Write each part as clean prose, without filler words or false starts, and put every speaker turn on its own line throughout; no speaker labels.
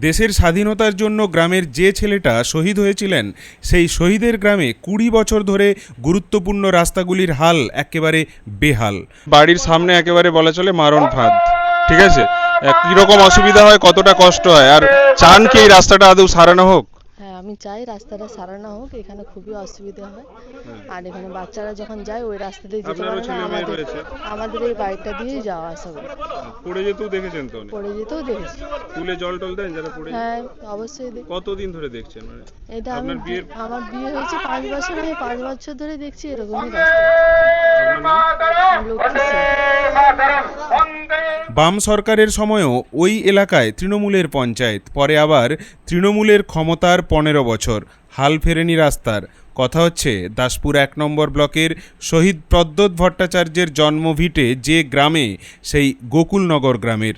দেশের স্বাধীনতার জন্য গ্রামের যে ছেলেটা শহীদ হয়েছিলেন সেই শহীদের গ্রামে ২০ বছর ধরে গুরুত্বপূর্ণ রাস্তাগুলির হাল একেবারে বেহাল।
বাড়ির সামনে একেবারে বলা চলে মারণ ফাঁদ। ঠিক আছে, কিরকম অসুবিধা হয়, কতটা কষ্ট হয়, আর চান কি এই রাস্তাটা আদৌ সারানো হোক?
হ্যাঁ, আমি চাই রাস্তাটা সারানো হোক। এখানে খুবই অসুবিধা হয়, আর এখানে বাচ্চারা যখন যায় ওই রাস্তা দিয়ে যেতে পারে না। আমাদের এই বাড়িটা দিয়েই যাওয়া আসা করে।
পড়ে যেতেও দেখেছেন তো?
পড়ে যেতেও দেখেছি।
স্কুলে জল টল দেন যারা পড়ে?
হ্যাঁ, অবশ্যই দেখি।
কতদিন ধরে দেখছেন? মানে
এটা আমার বিয়ে হয়েছে 5 বছর, আমি 5 বছর ধরে দেখছি এরকমই রাস্তা।
বাম সরকারের সময়ও ওই এলাকায় তৃণমূলের পঞ্চায়েত, পরে আবার তৃণমূলের ক্ষমতার 15 বছর, হাল ফেরেনি রাস্তার। কথা হচ্ছে দাসপুর 1 নম্বর ব্লকের শহীদ প্রদ্যোৎ ভট্টাচার্যের জন্মভিটে যে গ্রামে, সেই গোকুলনগর গ্রামের।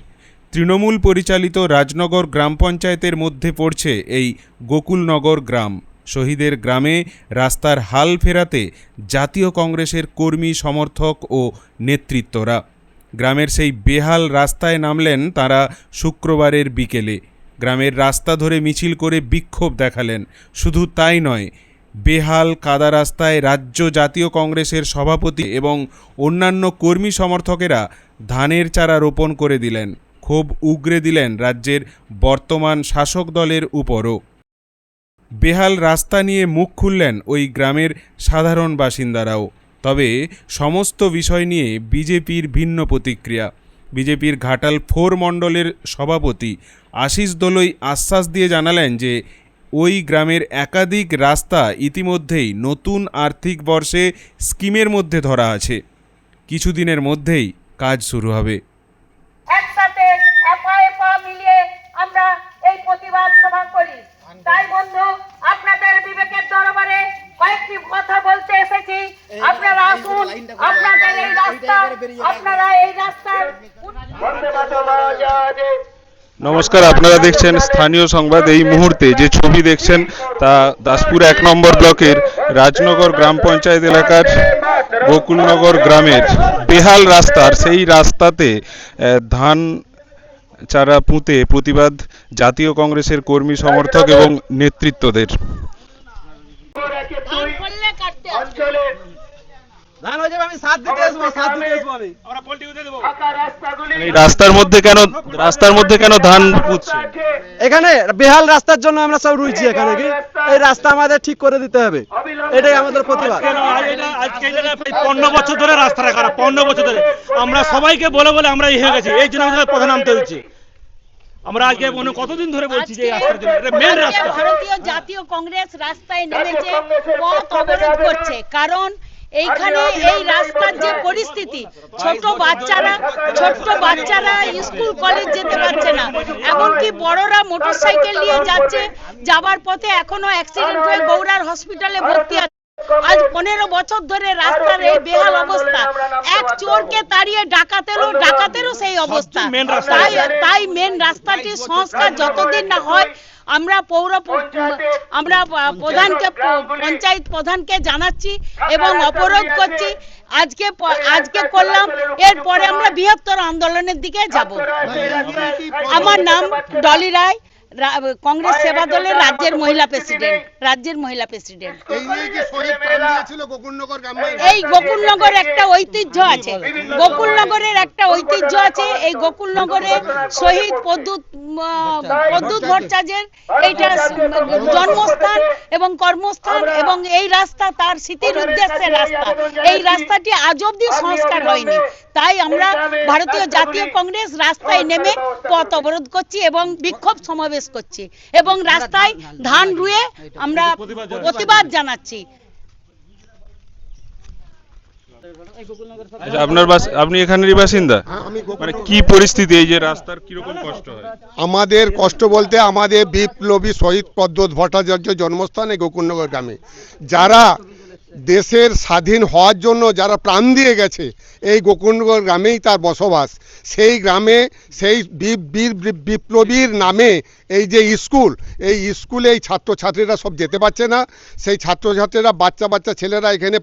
তৃণমূল পরিচালিত রাজনগর গ্রাম পঞ্চায়েতের মধ্যে পড়ছে এই গোকুলনগর গ্রাম। শহীদের গ্রামে রাস্তার হাল ফেরাতে জাতীয় কংগ্রেসের কর্মী, সমর্থক ও নেতৃত্বরা গ্রামের সেই বেহাল রাস্তায় নামলেন তারা শুক্রবারের বিকেলে। গ্রামের রাস্তা ধরে মিছিল করে বিক্ষোভ দেখালেন। শুধু তাই নয়, বেহাল কাদা রাস্তায় রাজ্য জাতীয় কংগ্রেসের সভাপতি এবং অন্যান্য কর্মী সমর্থকেরা ধানের চারা রোপণ করে দিলেন। ক্ষোভ উগরে দিলেন রাজ্যের বর্তমান শাসক দলের উপরও। বেহাল রাস্তা নিয়ে মুখ খুললেন ওই গ্রামের সাধারণ বাসিন্দারাও। তবে সমস্ত বিষয় নিয়ে বিজেপির ভিন্ন প্রতিক্রিয়া। বিজেপির ঘাটাল 4 মণ্ডলের সভাপতি আশিস দলুই আশ্বাস দিয়ে জানালেন যে ওই গ্রামের একাধিক রাস্তা ইতিমধ্যেই নতুন আর্থিক বর্ষে স্কিমের মধ্যে ধরা আছে। কিছুদিনের মধ্যেই কাজ শুরু হবে।
একসাথে এপা মিলিয়ে আমরা এই প্রতিবাদ সভা করি। তাই বন্ধু, আপনাদের বিবেকের দরবারে কয়েকটি কথা বলতে এসেছি। আপনারা আসুন, আপনাদের এই রাস্তা, আপনারা এই রাস্তার।
নমস্কার, আপনারা দেখছেন স্থানীয় সংবাদ। এই মুহূর্তে যে ছবি দেখছেন তা দাসপুর 1 নম্বর ব্লকের রাজনগর গ্রাম পঞ্চায়েত এলাকার গোকুলনগর গ্রামের বেহাল রাস্তার। সেই রাস্তাতে ধান চারা পুঁতে প্রতিবাদ জাতীয় কংগ্রেসের কর্মী, সমর্থক এবং নেতৃত্বদের। রাস্তার মধ্যে কেন ধান পুঁতছে?
এখানে বেহাল রাস্তার জন্য আমরা সব রুইছি এখানে। কি এই রাস্তা আমাদের ঠিক করে দিতে হবে, এটাই আমাদের প্রতিবাদ।
আজকে 15 বছর ধরে রাস্তাটা খারাপ, 15 বছর ধরে আমরা সবাইকে বলে বলে আমরা হয়ে গেছি। এই জন্য আমাদের প্রধান নামতে হচ্ছে। আমরা আজকে কতদিন ধরে বলছি যে রাস্তার জন্য, এটা মেন রাস্তা।
ভারতীয় জাতীয় কংগ্রেস রাস্তায় নেমেছে, পথ অবরোধ করছে। কারণ এইখানে এই রাস্তার যে পরিস্থিতি, ছোট বাচ্চারা স্কুল কলেজ যেতে পারছে না, এমনকি বড়রা মোটরসাইকেল নিয়ে যাচ্ছে, যাবার পথে এখনো অ্যাক্সিডেন্ট হয়ে গৌড়ার হসপিটালে ভর্তি আছে। আজ 15 বছর ধরে রাস্তার এই বেহাল অবস্থা। এক চোরকে তাড়িয়ে ডাকাতেরও সেই অবস্থা। তাই মেন রাস্তাটির সংস্কার যতদিন না হয়, আমরা প্রধানকে, পঞ্চায়েত প্রধানকে জানাচ্ছি এবং অবরোধ করছি। আজকে করলাম, এরপরে আমরা বৃহত্তর আন্দোলনের দিকে যাব। আমার নাম ডলি রায়, কংগ্রেস সেবা দলের রাজ্যের মহিলা প্রেসিডেন্ট। এই গোকুলনগর একটা ঐতিহ্য আছে, গোকুলনগরের একটা ঐতিহ্য আছে। এই গোকুলনগরে শহীদ প্রদ্যোৎ ভট্টাচার্যের এইটা জন্মস্থান এবং কর্মস্থান, এবং এই রাস্তা তার স্মৃতির উদ্দেশ্যে রাস্তা। এই রাস্তাটি আজ অব্দি সংস্কার হয়নি। তাই আমরা ভারতীয় জাতীয় কংগ্রেস রাস্তায় নেমে পথ অবরোধ করছি এবং বিক্ষোভ সমাবেশ করছি এবং রাস্তায় ধান রুয়ে আমরা প্রতিবাদ জানাচ্ছি।
আপনি এখানেরই বাসিন্দা? মানে কি পরিস্থিতি, এই যে রাস্তার কিরকম কষ্ট হয়?
আমাদের কষ্ট বলতে, আমাদের বিপ্লবী শহীদ প্রদ্যোৎ ভট্টাচার্য জন্মস্থান এই গোকুলনগর গ্রামে, যারা দেশের স্বাধীন হওয়ার জন্য যারা প্রাণ দিয়ে গেছে, এই গোকুলনগর গ্রামেই তার বসবাস। সেই গ্রামে সেই বিপ্লবীর নামে এই যে এই স্কুলে এই ছাত্রছাত্রীরা সব যেতে পারছে না। সেই ছাত্রছাত্রীরা, বাচ্চা ছেলেরা এখানে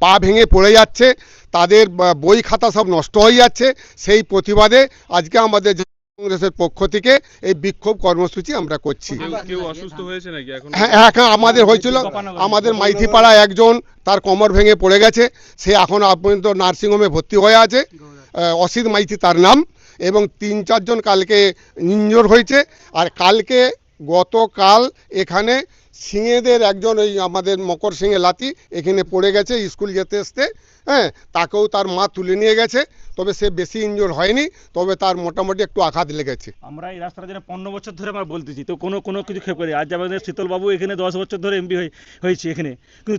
পা ভেঙে পড়ে যাচ্ছে, তাদের বই খাতা সব নষ্ট হয়ে যাচ্ছে। সেই প্রতিবাদে আজকে আমাদের কংগ্রেসের পক্ষ থেকে এই বিক্ষোভ কর্মসূচি আমরা করছি।
কেউ অসুস্থ হয়েছে নাকি এখন?
হ্যাঁ, আমাদের হয়েছিল, আমাদের মাইথিপাড়া একজন তার কোমর ভেঙে পড়ে গেছে, সে এখন পর্যন্ত নার্সিংহোমে ভর্তি হয়ে আছে, অসিত মাইতি তার নাম, এবং 3-4 জন কালকে ইনজোর হয়েছে। আর কালকে গতকাল এখানে সিংহেদের একজন, ওই আমাদের মকর সিংহে লাতি এখানে পড়ে গেছে স্কুল যেতে আসতে, হ্যাঁ, তাকেও তার মা তুলে নিয়ে গেছে, তবে সে বেশি ইনজোর হয়নি, তবে তার মোটামুটি একটু আঘাত লেগেছে।
আমরা এই রাস্তাটা যেন 15 বছর ধরে আমরা বলতেছি, তো কোনো কিছু খেপ করে। আজ আমাদের শীতলবাবু এখানে 10 বছর ধরে এমপি হয়েছে এখানে, কিন্তু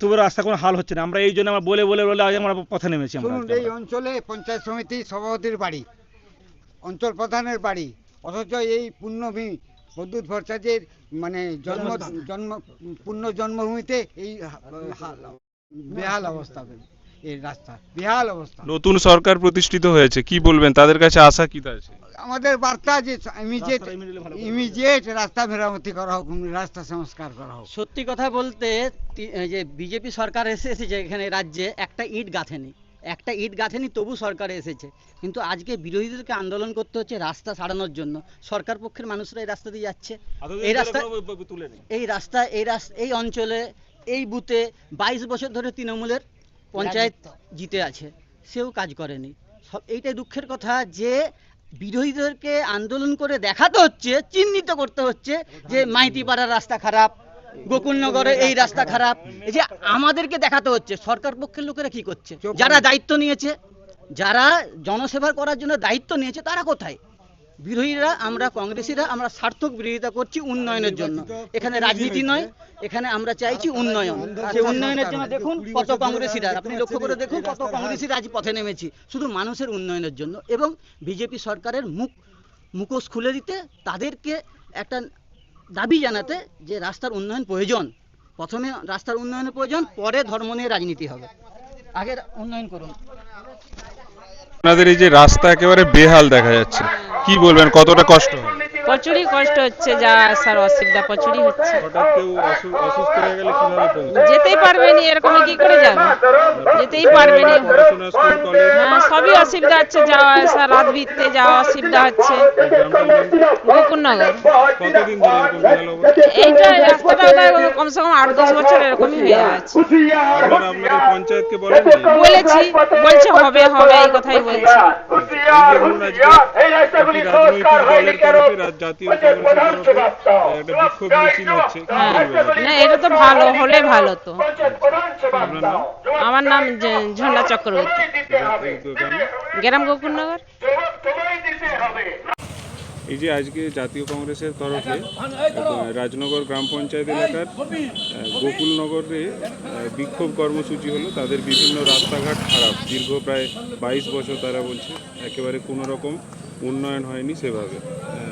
তবুও রাস্তা কোনো হাল হচ্ছে না। আমরা এই জন্য আমরা বলে আজ আমরা পথে নেমেছি। আমরা
এই অঞ্চলে পঞ্চায়েত সমিতি সভাপতির বাড়ি, অঞ্চল প্রধানের বাড়ি, অথচ এই পুণ্যভূমি প্রদ্যুৎ ভট্টাচার্যের মানে পুণ্য জন্মভূমিতে এই বেহাল অবস্থা, এই রাস্তা বেহাল অবস্থা।
নতুন সরকার প্রতিষ্ঠিত হয়েছে, কি বলবেন, তাদের কাছে আশা কি আছে?
আমাদের বার্তা যে ইমিডিয়েট রাস্তা মেরামতি করা হোক, রাস্তা সংস্কার করা হোক।
সত্যি কথা বলতে যে বিজেপি সরকার এসেছে এখানে রাজ্যে, একটা ইট গাঁথেনি তবু সরকারে এসেছে, কিন্তু আজকে বিরোধীদেরকে আন্দোলন করতে হচ্ছে রাস্তা সারানোর জন্য। সরকার পক্ষের মানুষরা এই রাস্তা দিয়ে যাচ্ছে, এই অঞ্চলে এই বুথে 22 বছর ধরে তৃণমূলের পঞ্চায়েত জিতে আছে, সেও কাজ করেনি। এইটাই দুঃখের কথা যে বিরোধীদেরকে আন্দোলন করে দেখাতে হচ্ছে, চিহ্নিত করতে হচ্ছে যে মাইতিপাড়ার রাস্তা খারাপ, গোকুলনগরে এই রাস্তা খারাপ, এই যে আমাদেরকে দেখাতে হচ্ছে। সরকার পক্ষের লোকেরা কি করছে? যারা দায়িত্ব নিয়েছে, যারা জনসেবা করার জন্য দায়িত্ব নিয়েছে, তারা কোথায়? বিরোধীরা, আমরা কংগ্রেসীরা, আমরা সার্থক বিরোধিতা করছি উন্নয়নের জন্য। এখানে রাজনীতি নয়, এখানে আমরা চাইছি উন্নয়ন। সেই উন্নয়নের জন্য দেখুন কত কংগ্রেসীরা, আপনি লক্ষ্য করে দেখুন কত কংগ্রেসীরা আজ পথে নেমেছি শুধু মানুষের উন্নয়নের জন্য। এবং বিজেপি সরকারের মুখোশ খুলে দিতে, তাদেরকে একটা দাবি জানাতে যে রাস্তার উন্নয়ন প্রয়োজন, প্রথমে রাস্তার উন্নয়নের প্রয়োজন, পরে ধর্ম নিয়ে রাজনীতি হবে, আগে উন্নয়ন করুন।
আপনাদের এই যে রাস্তা একেবারে বেহাল দেখা যাচ্ছে, কি বলবেন, কতটা কষ্ট হয়?
প্রচুরই কষ্ট হচ্ছে, যা আসার অসুবিধা প্রচুরই হচ্ছে।
হঠাৎ কেউ অসুস্থ হয়ে গেলে কিভাবে পৌঁছাবে?
যেতেই পারবে না, এরকম কি করে যাবে? যেতেই পারবে না।
পড়াশোনা, স্কুল, কলেজ,
হ্যাঁ, সবই অসুবিধা হচ্ছে, যাওয়া আসা, রাত বিতে যাওয়া অসুবিধা হচ্ছে। গোকুলনগর
কতদিন ধরে এরকম বেহাল অবস্থা?
এইটা রাস্তাটা কমসে কম 8-10 বছর এরকমই হয়ে যাচ্ছে।
আপনারা আপনাদের পঞ্চায়েতকে বলেননি?
বলেছি, বলছে হবে এই কথাই বলছে।
রাজনৈতিক দলের তরফে, জাতীয় কংগ্রেসের তরফে একটা বিক্ষোভ মিছিল হচ্ছে, কি বলবেন?
না, এটা তো ভালো হলে ভালো তো।
আপনার নাম?
আমার নাম ঝন্ডা চক্রবর্তী, গ্রাম গোকুলনগর।
এই যে আজকে জাতীয় কংগ্রেসের তরফে রাজনগর গ্রাম পঞ্চায়েত এলাকার গোকুলনগরে বিক্ষোভ কর্মসূচি হলো। তাদের বিভিন্ন রাস্তাঘাট খারাপ, দীর্ঘ প্রায় 22 বছর তারা বলছে একেবারে কোনো রকম উন্নয়ন হয়নি সেভাবে,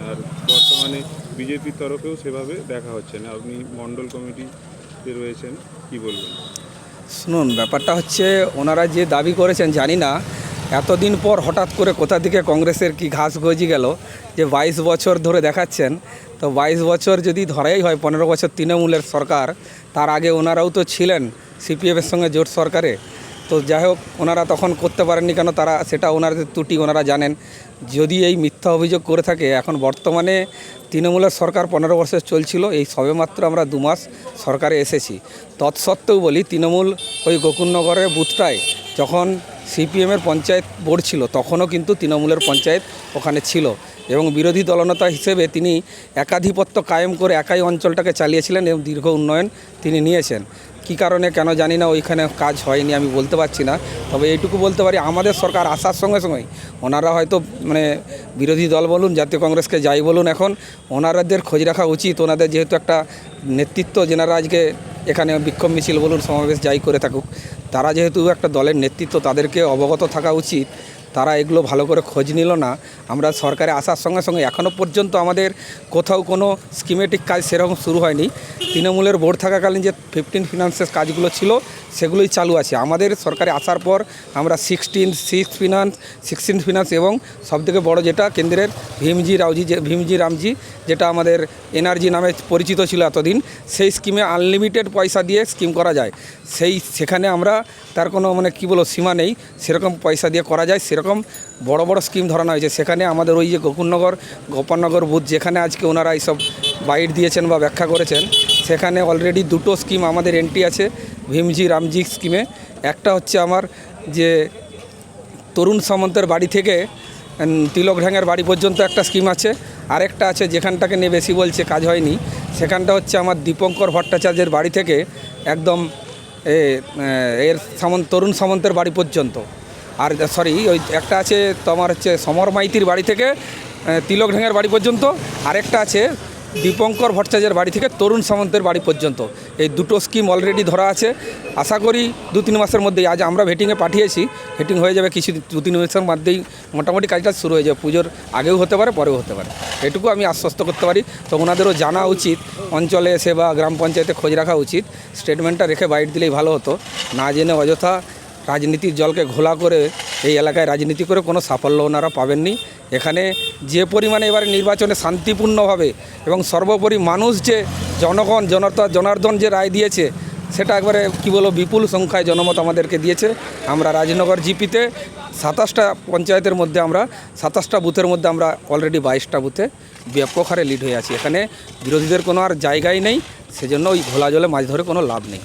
আর বর্তমানে বিজেপির তরফেও সেভাবে দেখা হচ্ছে না। আপনি মণ্ডল কমিটিতে রয়েছেন, কি বলবেন?
শুনুন, ব্যাপারটা হচ্ছে ওনারা যে দাবি করেছেন জানি না, এতদিন পর হঠাৎ করে কোথা থেকে কংগ্রেসের কি ঘাস গজি গেল যে 22 বছর ধরে দেখাচ্ছেন। তো 22 বছর যদি ধরাই হয়, 15 বছর তৃণমূলের সরকার, তার আগে ওনারাও তো ছিলেন সিপিএমের সঙ্গে জোট সরকারে। তো যাই হোক, ওনারা তখন করতে পারেননি কেন, তারা সেটা ওনাদের ত্রুটি, ওনারা জানেন। যদি এই মিথ্যা অভিযোগ করে থাকে, এখন বর্তমানে তৃণমূলের সরকার 15 বছর চলছিল, এই সবেমাত্র আমরা 2 মাস সরকারে এসেছি। তৎসত্ত্বেও বলি, তৃণমূল ওই গোকুলনগরের বুথটায় যখন সিপিএমের পঞ্চায়েত বোর্ড ছিল, তখনও কিন্তু তৃণমূলের পঞ্চায়েত ওখানে ছিল, এবং বিরোধী দলনেতা হিসেবে তিনি একাধিপত্য কায়েম করে একাই অঞ্চলটাকে চালিয়েছিলেন এবং দীর্ঘ উন্নয়ন তিনি নিয়েছেন। কী কারণে কেন জানি না ওইখানে কাজ হয়নি, আমি বলতে পারছি না। তবে এইটুকু বলতে পারি, আমাদের সরকার আসার সঙ্গে সঙ্গেই ওনারা হয়তো মানে বিরোধী দল বলুন, জাতীয় কংগ্রেসকে যাই বলুন, এখন ওনাদের খোঁজ রাখা উচিত। ওনাদের যেহেতু একটা নেতৃত্ব, যেনারা আজকে এখানে বিক্ষোভ মিছিল বলুন, সমাবেশ যাই করে থাকুক, তারা যেহেতু একটা দলের নেতৃত্ব, তাদেরকে অবগত থাকা উচিত। তারা এগুলো ভালো করে খোঁজ নিল না। আমরা সরকারে আসার সঙ্গে সঙ্গে এখনও পর্যন্ত আমাদের কোথাও কোনো স্কিমেটিক কাজ সেরকম শুরু হয়নি। তৃণমূলের বোর্ড থাকাকালীন যে 15 ফিনান্সের কাজগুলো ছিল, সেগুলোই চালু আছে। আমাদের সরকারে আসার পর আমরা 16 ফিনান্স এবং সবথেকে বড় যেটা কেন্দ্রের ভীমজি রামজি যেটা আমাদের এনার্জি নামে পরিচিত ছিল এতদিন, সেই স্কিমে আনলিমিটেড পয়সা দিয়ে স্কিম করা যায়। সেখানে আমরা তার কোনো মানে কী বলবো সীমা নেই, সেরকম পয়সা দিয়ে করা যায়, সেরকম বড় বড় স্কিম ধরানো হয়েছে। সেখানে আমাদের ওই যে গোপালনগর বুথ যেখানে আজকে ওনারা এইসব বাইট দিয়েছেন বা ব্যাখ্যা করেছেন, সেখানে অলরেডি দুটো স্কিম আমাদের এন্ট্রি আছে ভীমজি রামজি স্কিমে। একটা হচ্ছে আমার যে তরুণ সামন্তের বাড়ি থেকে তিলকঢাঙ্গের বাড়ি পর্যন্ত একটা স্কিম আছে, আরেকটা আছে যেখানটাকে নিয়ে বেশি বলছে কাজ হয়নি, সেখানটা হচ্ছে আমার দীপঙ্কর ভট্টাচার্যের বাড়ি থেকে একদম তরুণ সামন্তের বাড়ি পর্যন্ত। আর ওই একটা আছে তোমার হচ্ছে সমর মাইতির বাড়ি থেকে তিলকঢাঙ্গের বাড়ি পর্যন্ত, আরেকটা আছে দীপঙ্কর ভট্টাচার্যের বাড়ি থেকে তরুণ সামন্তের বাড়ি পর্যন্ত। এই দুটো স্কিম অলরেডি ধরা আছে। আশা করি 2-3 মাসের মধ্যেই, আজ আমরা ভেটিংয়ে পাঠিয়েছি, ভেটিং হয়ে যাবে 2-3 মাসের মধ্যেই মোটামুটি কাজটা শুরু হয়ে যাবে। পুজোর আগেও হতে পারে, পরেও হতে পারে, এটুকু আমি আশ্বস্ত করতে পারি। তো ওনাদেরও জানা উচিত, অঞ্চলে এসে বা গ্রাম পঞ্চায়েতে খোঁজ রাখা উচিত। স্টেটমেন্টটা রেখে বাইট দিলেই ভালো হতো, না জেনে অযথা রাজনীতির জলকে ঘোলা করে এই এলাকায় রাজনীতি করে কোনো সাফল্য ওনারা পাবেননি। এখানে যে পরিমাণে এবারে নির্বাচনে শান্তিপূর্ণভাবে এবং সর্বোপরি মানুষ যে জনার্দন যে রায় দিয়েছে, সেটা একবারে কী বলবো বিপুল সংখ্যায় জনমত আমাদেরকে দিয়েছে। আমরা রাজনগর জিপিতে 27টা পঞ্চায়েতের মধ্যে আমরা 27টা বুথের মধ্যে আমরা অলরেডি 22টা বুথে ব্যাপক হারে লিড হয়ে আছি। এখানে বিরোধীদের কোনো আর জায়গাই নেই, সেজন্য ওই ঘোলা জলে মাছ ধরে কোনো লাভ নেই।